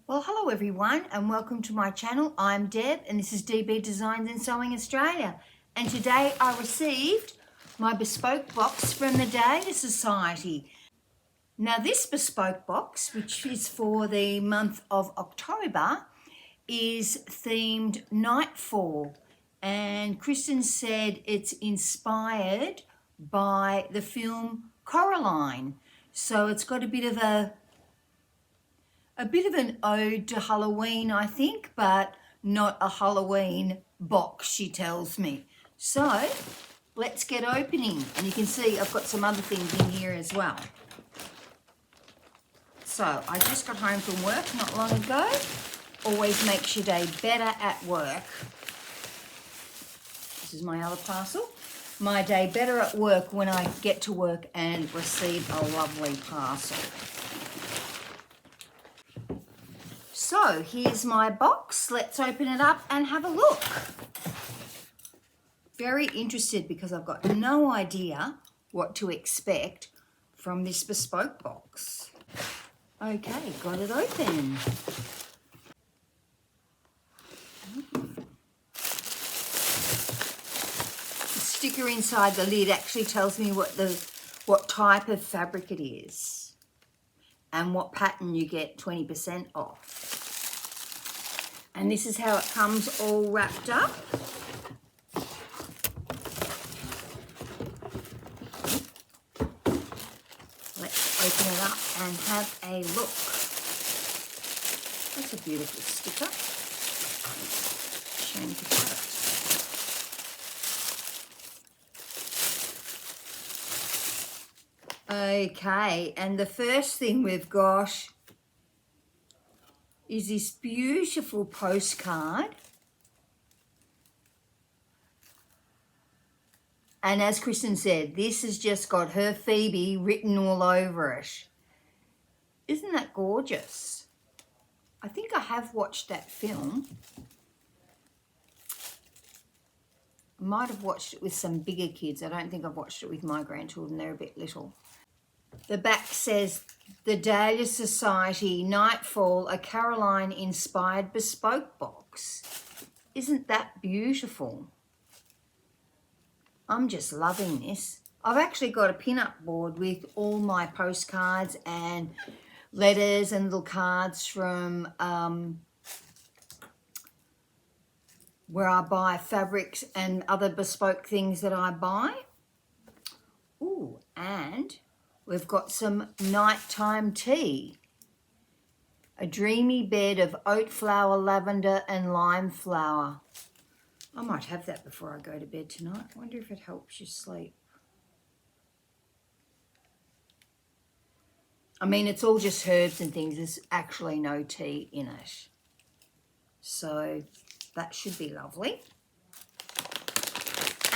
Well, hello everyone and welcome to my channel. I'm Deb and this is DB Designs and Sewing Australia. And today I received my bespoke box from the Dahlia Society. Now this bespoke box, which is for the month of October, is themed Nightfall. And Kristen said it's inspired by the film Coraline. So it's got a bit of an ode to Halloween, I think, but not a Halloween box, she tells me. So let's get opening. And you can see I've got some other things in here as well. So I just got home from work not long ago. Always makes your day better at work. This is my other parcel. My day better at work when I get to work and receive a lovely parcel. So here's my box. Let's open it up and have a look. Very interested because I've got no idea what to expect from this bespoke box. Okay, got it open. The sticker inside the lid actually tells me what type of fabric it is and what pattern you get 20% off. And this is how it comes all wrapped up. Let's open it up and have a look. That's a beautiful sticker. Shame to cut it. Okay, and the first thing we've got is this beautiful postcard. And as Kristen said, this has just got her Phoebe written all over it. Isn't that gorgeous? I think I have watched that film. I might have watched it with some bigger kids. I don't think I've watched it with my grandchildren. They're a bit little. The back says, the Dahlia Society Nightfall, a Caroline-inspired bespoke box. Isn't that beautiful? I'm just loving this. I've actually got a pin-up board with all my postcards and letters and little cards from where I buy fabrics and other bespoke things that I buy. Ooh, and we've got some nighttime tea. A dreamy bed of oat flower, lavender and lime flower. I might have that before I go to bed tonight. I wonder if it helps you sleep. I mean, it's all just herbs and things. There's actually no tea in it. So that should be lovely.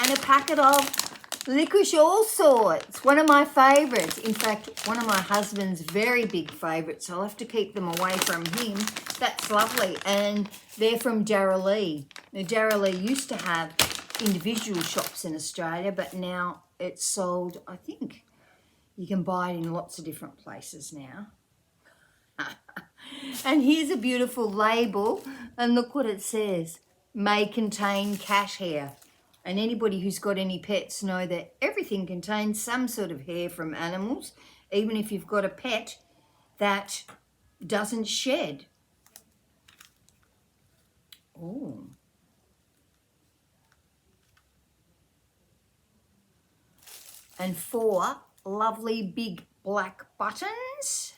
And a packet of licorice all sorts, one of my favourites. In fact, one of my husband's very big favourites. I'll have to keep them away from him. That's lovely. And they're from Dahlia. Now, Dahlia used to have individual shops in Australia, but now it's sold, I think, you can buy it in lots of different places now. And here's a beautiful label, and look what it says. May contain cat hair. And anybody who's got any pets know that everything contains some sort of hair from animals, even if you've got a pet that doesn't shed. Oh. And 4 lovely big black buttons.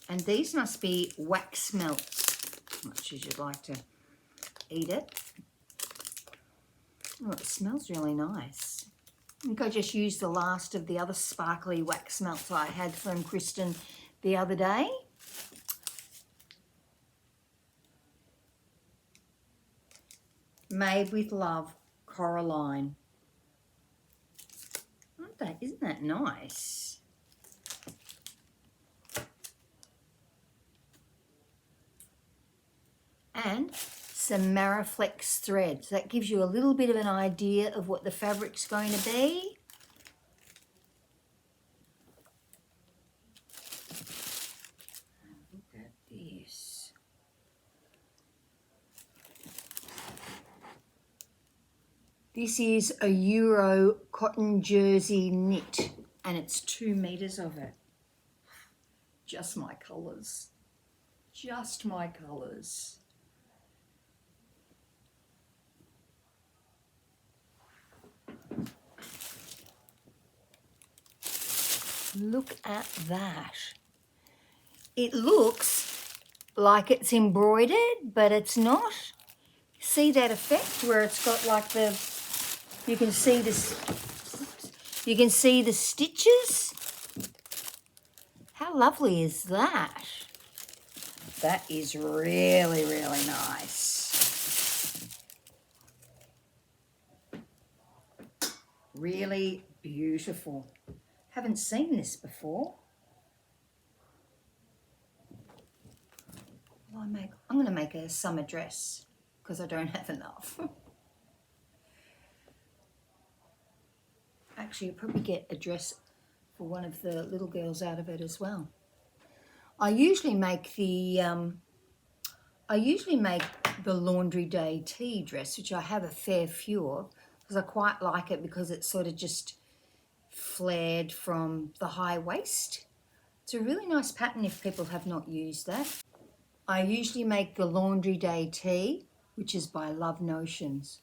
And these must be wax melts, as much as you'd like to eat it. Oh, it smells really nice. I think I just used the last of the other sparkly wax melts I had from Kristen the other day. Made with love, Coraline. Isn't that nice? And some Mariflex thread. So that gives you a little bit of an idea of what the fabric's going to be. This is a Euro cotton jersey knit, and it's 2 meters of it. Just my colours. Just my colours. Look at that. It looks like it's embroidered, but it's not. See that effect where it's got like the, you can see this, you can see the stitches. How lovely is that? That is really, really nice. Really beautiful. Haven't seen this before. Well, I'm going to make a summer dress because I don't have enough. Actually, I'll probably get a dress for one of the little girls out of it as well. I usually make the laundry day tea dress, which I have a fair few of, because I quite like it because it's sort of just flared from the high waist. It's a really nice pattern if people have not used that. I usually make the laundry day tea, which is by Love Notions.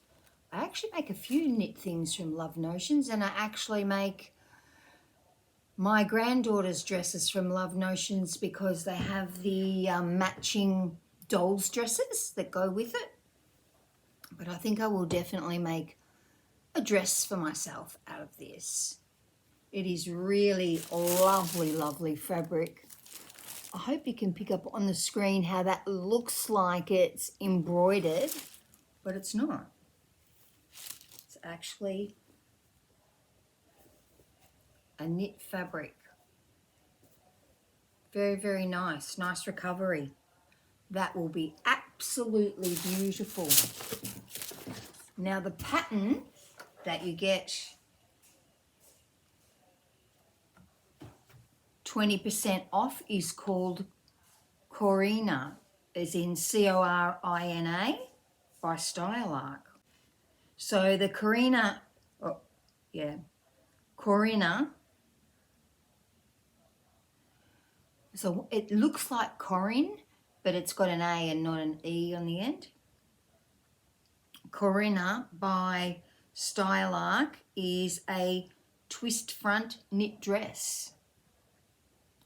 I actually make a few knit things from Love Notions, and I actually make my granddaughter's dresses from Love Notions because they have the matching dolls dresses that go with it. But I think I will definitely make a dress for myself out of this. It is really lovely, lovely fabric. I hope you can pick up on the screen how that looks like it's embroidered, but it's not. It's actually a knit fabric. Very, very nice. Nice recovery. That will be absolutely beautiful. Now the pattern that you get 20% off is called Corina, as in Corina by Style Arc. So the Corina, Corina. So it looks like Corinne, but it's got an A and not an E on the end. Corina by Style Arc is a twist front knit dress.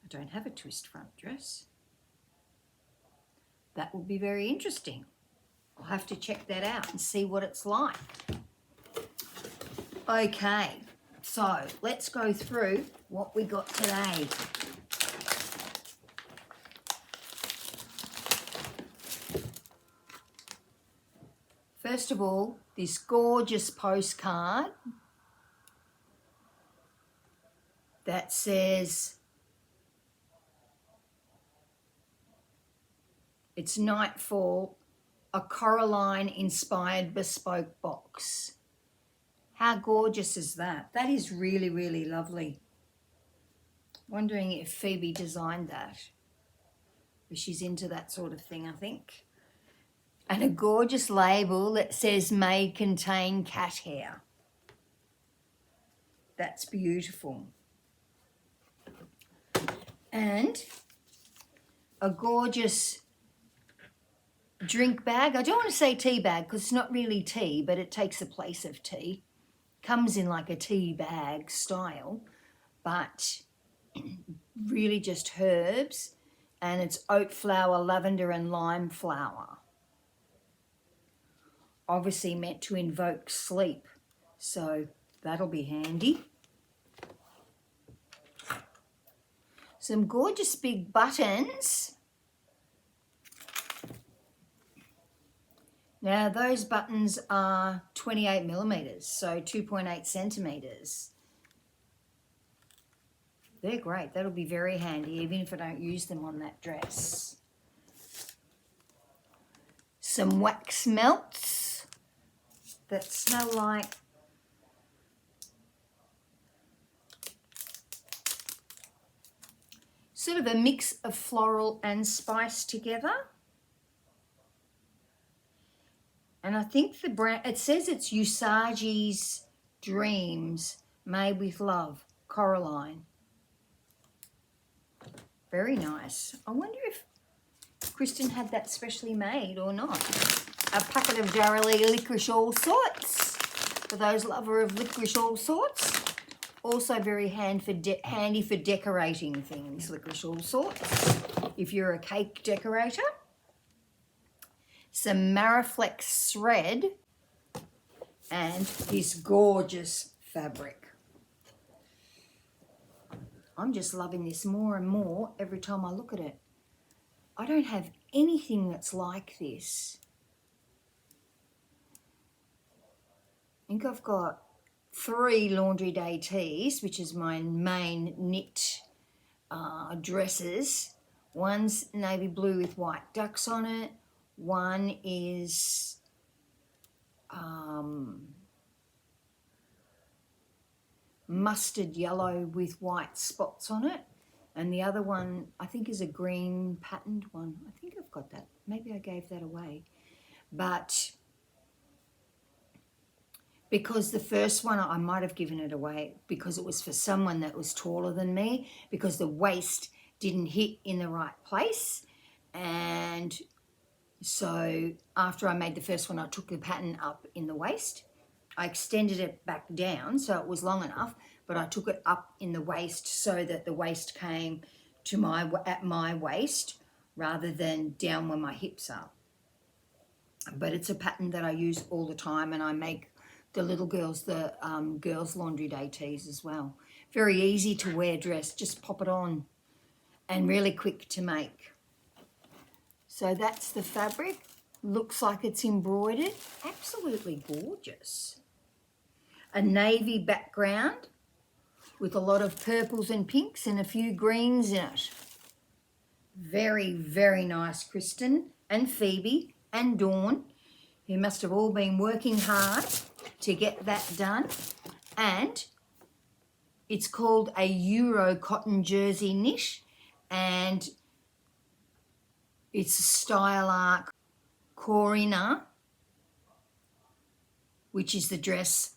I don't have a twist front dress. That will be very interesting. I'll have to check that out and see what it's like. Okay, so let's go through what we got today. First of all, this gorgeous postcard that says it's Nightfall, a Coraline-inspired bespoke box. How gorgeous is that? That is really, really lovely. Wondering if Phoebe designed that. But she's into that sort of thing, I think. And a gorgeous label that says may contain cat hair. That's beautiful. And a gorgeous drink bag. I don't want to say tea bag because it's not really tea, but it takes the place of tea. Comes in like a tea bag style, but really just herbs, and it's oat flower, lavender and lime flower. Obviously meant to invoke sleep, so that'll be handy. Some gorgeous big buttons. Now those buttons are 28 millimeters, so 2.8 centimeters. They're great. That'll be very handy, even if I don't use them on that dress. Some wax melts that smell like sort of a mix of floral and spice together. And I think the brand, it says it's Sewciaty's Dreams Made with Love, Coraline. Very nice. I wonder if Kristen had that specially made or not. A packet of Dahlia licorice all sorts. For those lover of licorice all sorts. Also very handy for decorating things, licorice all sorts. If you're a cake decorator. Some Mariflex thread and this gorgeous fabric. I'm just loving this more and more every time I look at it. I don't have anything that's like this. I think I've got 3 laundry day tees, which is my main knit dresses. One's navy blue with white ducks on it. One is mustard yellow with white spots on it. And the other one, I think, is a green patterned one. I think I've got that. Maybe I gave that away. But because the first one, I might have given it away because it was for someone that was taller than me, because the waist didn't hit in the right place. And so after I made the first one, I took the pattern up in the waist. I extended it back down so it was long enough, but I took it up in the waist so that the waist came to at my waist rather than down where my hips are. But it's a pattern that I use all the time, and I make the little girls, the girls' laundry day tees as well. Very easy to wear dress, just pop it on, and really quick to make. So that's the fabric. Looks like it's embroidered. Absolutely gorgeous. A navy background with a lot of purples and pinks and a few greens in it. Very, very nice, Kristen and Phoebe and Dawn, who must have all been working hard to get that done. And it's called a Euro cotton jersey knit, and it's a style arc Corina, which is the dress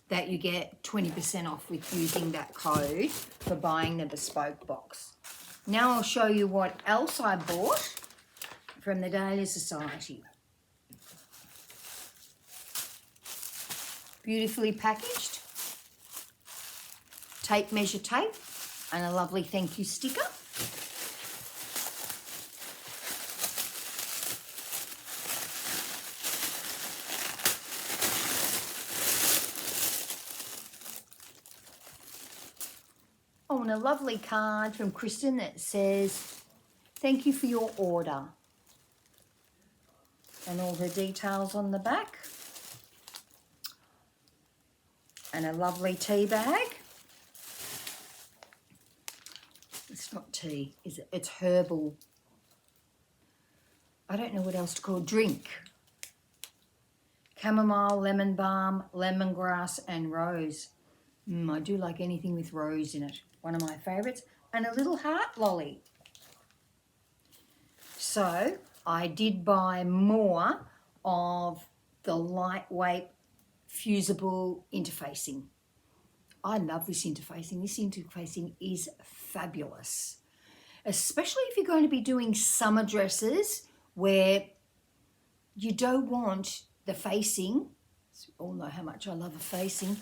that you get 20% off with using that code for buying the Bespoke box. Now I'll show you what else I bought from the Dahlia Society. Beautifully packaged, tape measure tape, and a lovely thank you sticker. Oh, and a lovely card from Kristen that says, thank you for your order. And all the details on the back. And a lovely tea bag. It's not tea, is it? It's herbal. I don't know what else to call it. Drink. Chamomile, lemon balm, lemongrass, and rose. I do like anything with rose in it. One of my favourites. And a little heart lolly. So I did buy more of the lightweight fusible interfacing. I love this interfacing. This interfacing is fabulous. Especially if you're going to be doing summer dresses where you don't want the facing, you all know how much I love a facing,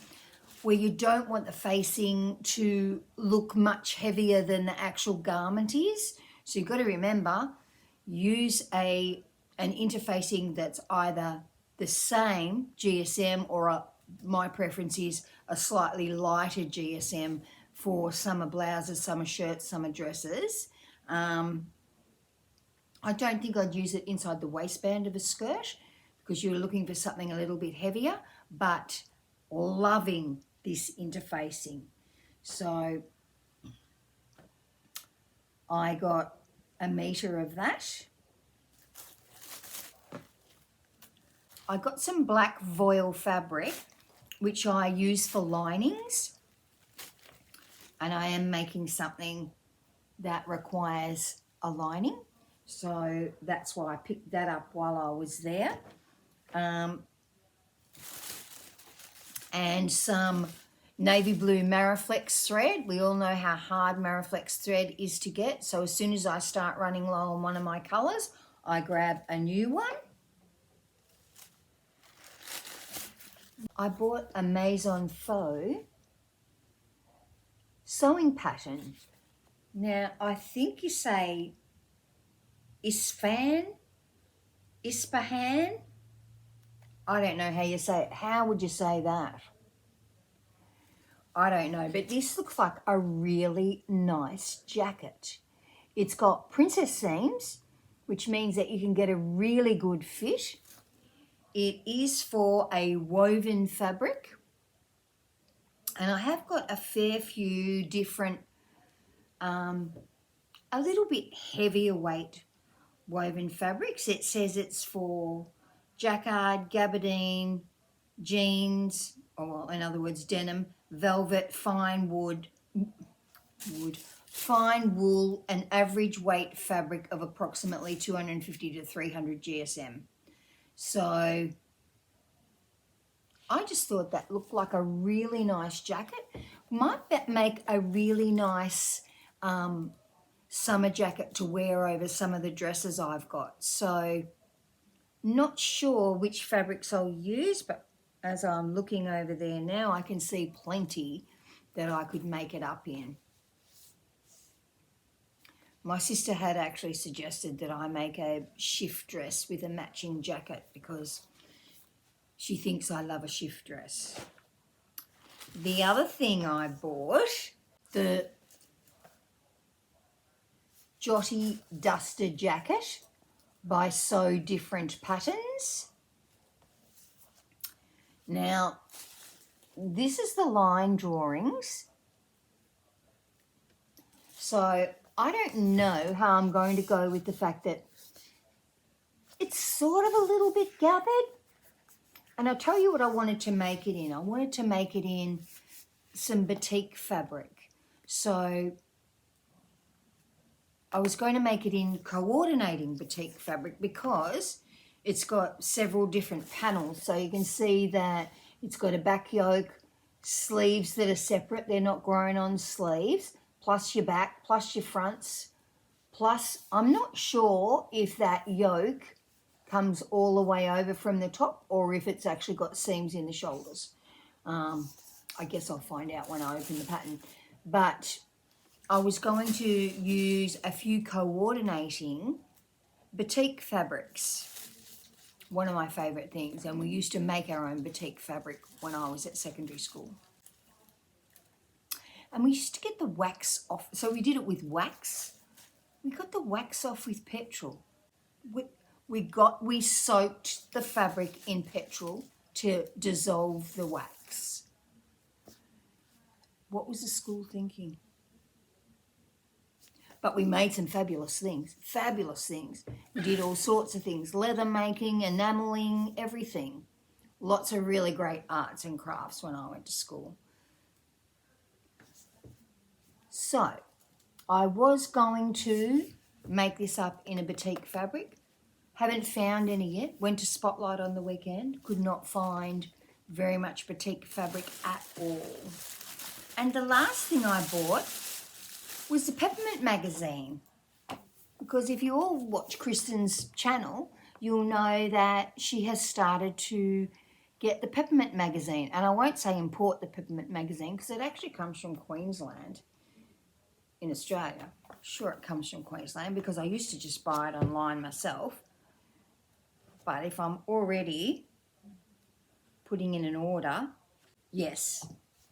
where you don't want the facing to look much heavier than the actual garment is. So you've got to remember, use an interfacing that's either the same GSM or my preference is a slightly lighter GSM for summer blouses, summer shirts, summer dresses. I don't think I'd use it inside the waistband of a skirt because you're looking for something a little bit heavier, but loving this interfacing. So I got a metre of that. I got some black voile fabric, which I use for linings. And I am making something that requires a lining. So that's why I picked that up while I was there. and some navy blue Mariflex thread. We all know how hard Mariflex thread is to get. So as soon as I start running low on one of my colours, I grab a new one. I bought a Maison Faux sewing pattern. Now, I think you say Isfahan. I don't know how you say it. How would you say that? I don't know, but this looks like a really nice jacket. It's got princess seams, which means that you can get a really good fit. It is for a woven fabric, and I have got a fair few different, a little bit heavier weight woven fabrics. It says it's for jacquard, gabardine, jeans, or in other words denim, velvet, fine fine wool, and average weight fabric of approximately 250 to 300 GSM. So I just thought that looked like a really nice jacket. Might make a really nice summer jacket to wear over some of the dresses I've got. So not sure which fabrics I'll use, but as I'm looking over there now, I can see plenty that I could make it up in. My sister had actually suggested that I make a shift dress with a matching jacket because she thinks I love a shift dress. The other thing I bought, the Jotty Duster jacket by Sew Different Patterns. Now, this is the line drawings. So I don't know how I'm going to go with the fact that it's sort of a little bit gathered. And I'll tell you what I wanted to make it in. I wanted to make it in some batik fabric. So I was going to make it in coordinating batik fabric because it's got several different panels. So you can see that it's got a back yoke, sleeves that are separate. They're not grown on sleeves, plus your back, plus your fronts. Plus, I'm not sure if that yoke comes all the way over from the top or if it's actually got seams in the shoulders. I guess I'll find out when I open the pattern. But I was going to use a few coordinating batik fabrics. One of my favourite things, and we used to make our own batik fabric when I was at secondary school. And we used to get the wax off, so we did it with wax. We got the wax off with petrol. We soaked the fabric in petrol to dissolve the wax. What was the school thinking? But we made some fabulous things. We did all sorts of things, leather making, enameling, everything. Lots of really great arts and crafts when I went to school. So I was going to make this up in a batik fabric. Haven't found any yet. Went to Spotlight on the weekend. Could not find very much batik fabric at all. And the last thing I bought was the Peppermint magazine. Because if you all watch Kristen's channel, you'll know that she has started to get the Peppermint magazine. And I won't say import the Peppermint magazine because it actually comes from Queensland in Australia. Sure, it comes from Queensland because I used to just buy it online myself. But if I'm already putting in an order, yes,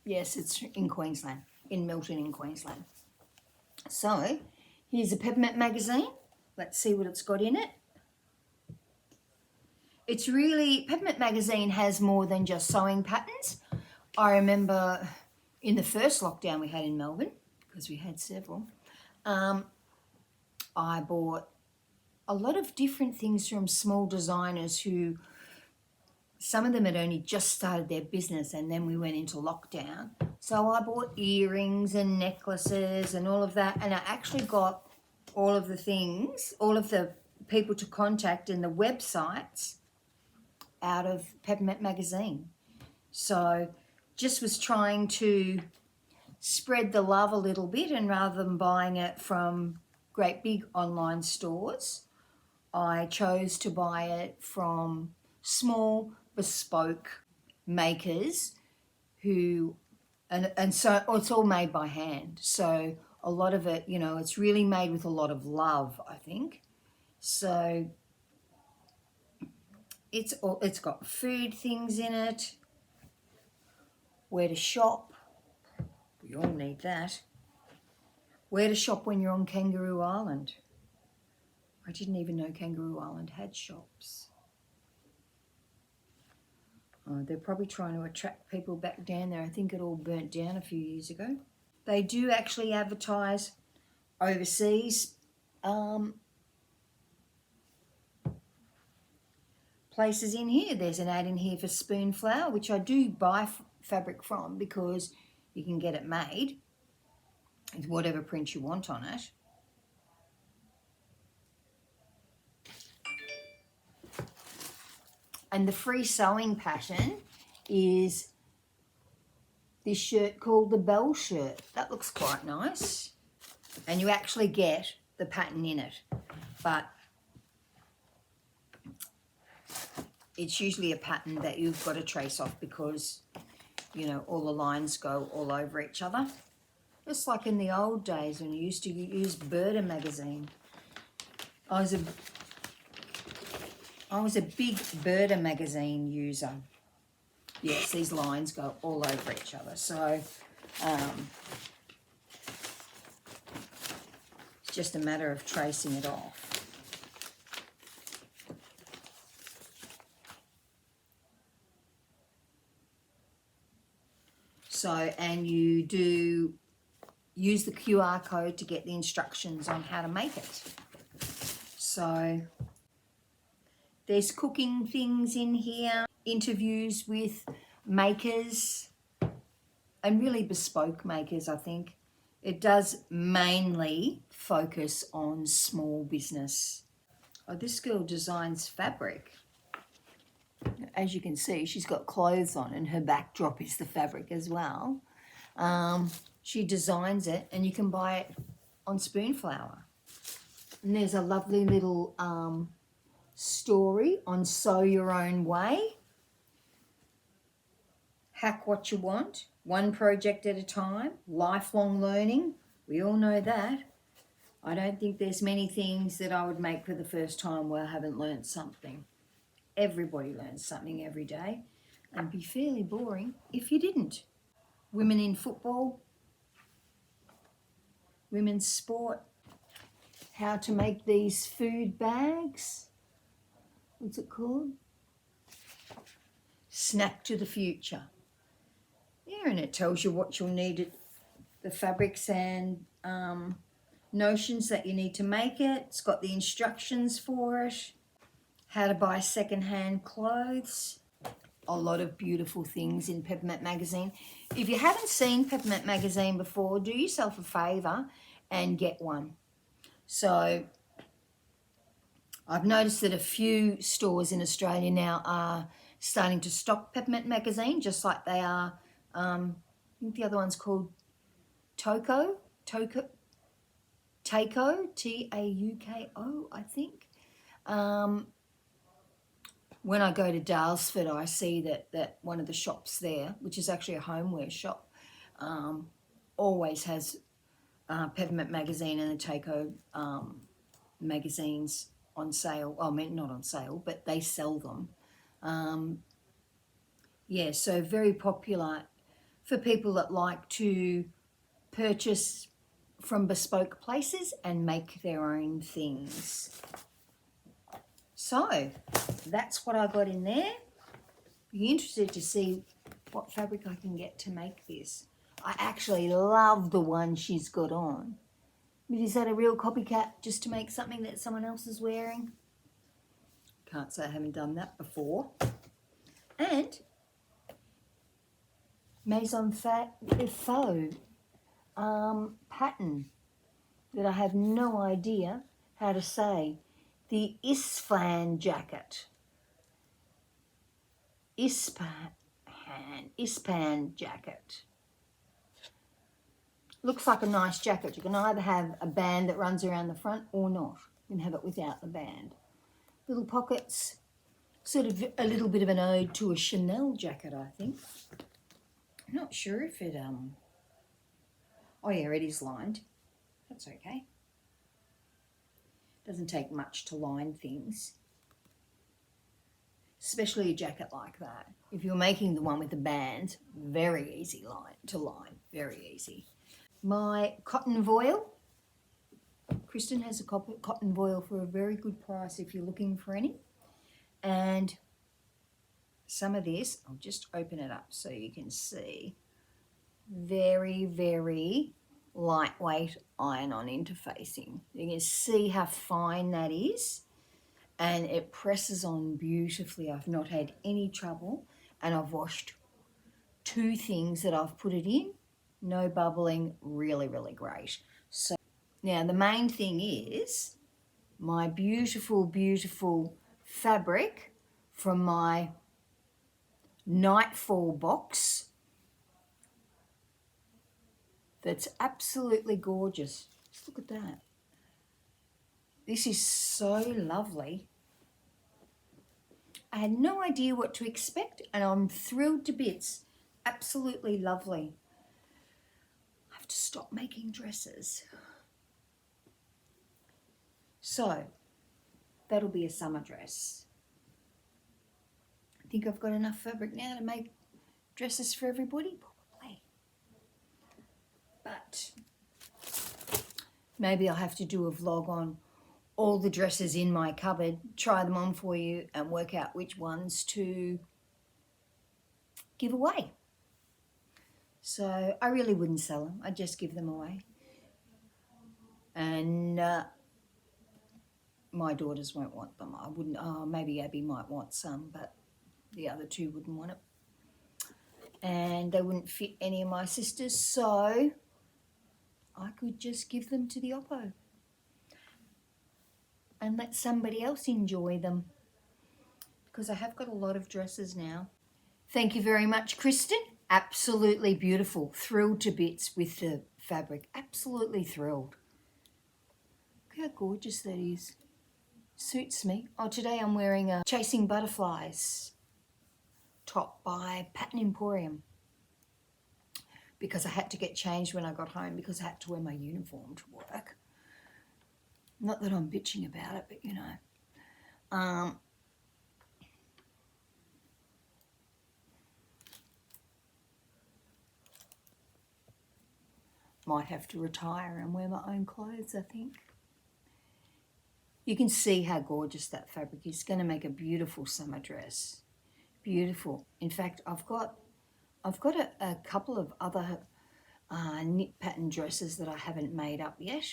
it's in Queensland, in Milton in Queensland. So here's a Peppermint magazine. Let's see what it's got in it. It's really, Peppermint magazine has more than just sewing patterns. I remember in the first lockdown we had in Melbourne, because we had several, I bought a lot of different things from small designers who, some of them had only just started their business and then we went into lockdown. So I bought earrings and necklaces and all of that, and I actually got all of the things, all of the people to contact and the websites out of Peppermint magazine. So just was trying to spread the love a little bit, and rather than buying it from great big online stores, I chose to buy it from small bespoke makers who, and so it's all made by hand. So a lot of it, you know, it's really made with a lot of love, I think. So it's got food things in it, where to shop. We all need that. Where to shop when you're on Kangaroo Island. I didn't even know Kangaroo Island had shops. Oh, they're probably trying to attract people back down there. I think it all burnt down a few years ago. They do actually advertise overseas places in here. There's an ad in here for Spoonflower, which I do buy fabric from because you can get it made with whatever print you want on it. And the free sewing pattern is this shirt called the Bell shirt. That looks quite nice. And you actually get the pattern in it. But it's usually a pattern that you've got to trace off because, you know, all the lines go all over each other. Just like in the old days when you used to use Birder magazine. I was a big Birder magazine user. Yes, these lines go all over each other. So it's just a matter of tracing it off. So, and you do use the QR code to get the instructions on how to make it. So there's cooking things in here, interviews with makers, and really bespoke makers, I think. It does mainly focus on small business. Oh, this girl designs fabric. As you can see, she's got clothes on and her backdrop is the fabric as well. She designs it and you can buy it on Spoonflower. And there's a lovely little story on Sew Your Own Way. Hack what you want, one project at a time, lifelong learning. We all know that. I don't think there's many things that I would make for the first time where I haven't learned something. Everybody learns something every day, and it'd be fairly boring if you didn't. Women in football, women's sport, how to make these food bags. What's it called? Snack to the future. Yeah, and it tells you what you'll need, the fabrics and notions that you need to make it. It's got the instructions for it. How to buy secondhand clothes. A lot of beautiful things in Peppermint magazine. If you haven't seen Peppermint magazine before, do yourself a favour and get one. So I've noticed that a few stores in Australia now are starting to stock Peppermint magazine, just like they are, I think the other one's called Taiko, T-A-U-K-O, I think. When I go to Dalesford, I see that one of the shops there, which is actually a homeware shop, always has Peppermint magazine and the Taiko magazines on sale. Well, I mean, not on sale, but they sell them. Yeah, so very popular for people that like to purchase from bespoke places and make their own things. So that's what I got in there. Be interested to see what fabric I can get to make this. I actually love the one she's got on. But is that a real copycat just to make something that someone else is wearing? Can't say I haven't done that before. And Maison Faux pattern that I have no idea how to say. The Isflan jacket. Ispan jacket. Looks like a nice jacket. You can either have a band that runs around the front or not. You can have it without the band. Little pockets, sort of a little bit of an ode to a Chanel jacket, I think. I'm not sure if it, oh yeah, it is lined. That's okay. Doesn't take much to line things, especially a jacket like that. If you're making the one with the band, very easy to line, very easy. My cotton voile. Kristen has a cotton voile for a very good price if you're looking for any. And some of this, I'll just open it up so you can see. Very, very lightweight iron-on interfacing. You can see how fine that is, and it presses on beautifully. I've not had any trouble, and I've washed 2 things that I've put it in. No bubbling, really, really great. So now the main thing is my beautiful, beautiful fabric from my Nightfall box. That's absolutely gorgeous. Just look at that. This is so lovely. I had no idea what to expect, and I'm thrilled to bits. Absolutely lovely. I have to stop making dresses. So, that'll be a summer dress. I think I've got enough fabric now to make dresses for everybody, probably. But maybe I'll have to do a vlog on all the dresses in my cupboard, try them on for you and work out which ones to give away. So I really wouldn't sell them. I'd just give them away. And my daughters won't want them. I wouldn't, maybe Abby might want some, but the other 2 wouldn't want it. And they wouldn't fit any of my sisters, so I could just give them to the Oppo and let somebody else enjoy them, because I have got a lot of dresses now. Thank you very much, Kristen. Absolutely beautiful. Thrilled to bits with the fabric. Absolutely thrilled. Look how gorgeous that is. Suits me. Oh, today I'm wearing a Chasing Butterflies top by Pattern Emporium, because I had to get changed when I got home because I had to wear my uniform to work. Not that I'm bitching about it, but you know. Might have to retire and wear my own clothes, I think. You can see how gorgeous that fabric is. It's going to make a beautiful summer dress. Beautiful. In fact, I've got a couple of other knit pattern dresses that I haven't made up yet.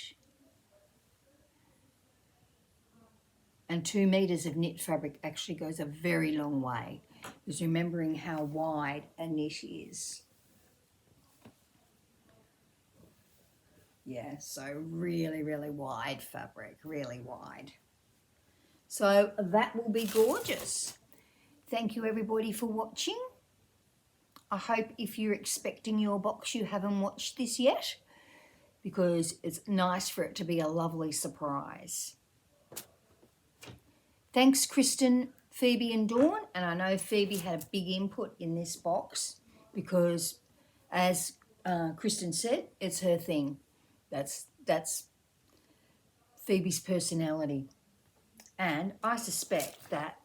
And 2 meters of knit fabric actually goes a very long way, because remembering how wide a knit is. Yeah, so really, really wide fabric, really wide. So that will be gorgeous. Thank you everybody for watching. I hope if you're expecting your box you haven't watched this yet, because it's nice for it to be a lovely surprise. Thanks Kristen, Phoebe and Dawn, and I know Phoebe had a big input in this box because, as Kristen said, it's her thing. That's Phoebe's personality. And I suspect that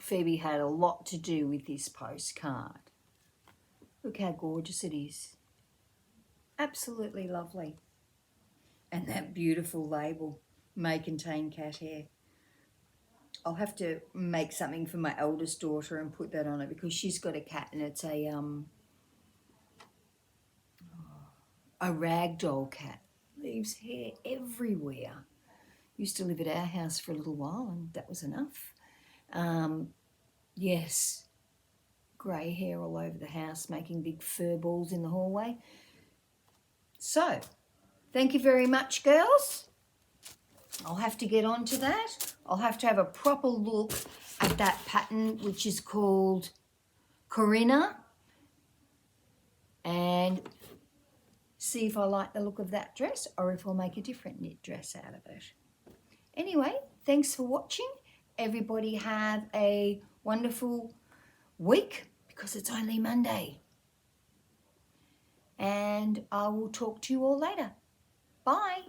Phoebe had a lot to do with this postcard. Look how gorgeous it is. Absolutely lovely. And that beautiful label, may contain cat hair. I'll have to make something for my eldest daughter and put that on it, because she's got a cat and it's a ragdoll cat. Leaves hair everywhere. Used to live at our house for a little while and that was enough. Yes, grey hair all over the house, making big fur balls in the hallway. So, thank you very much, girls. I'll have to get on to that. I'll have to have a proper look at that pattern, which is called Corinna, and see if I like the look of that dress or if I'll make a different knit dress out of it. Anyway, thanks for watching. Everybody have a wonderful week because it's only Monday. And I will talk to you all later. Bye.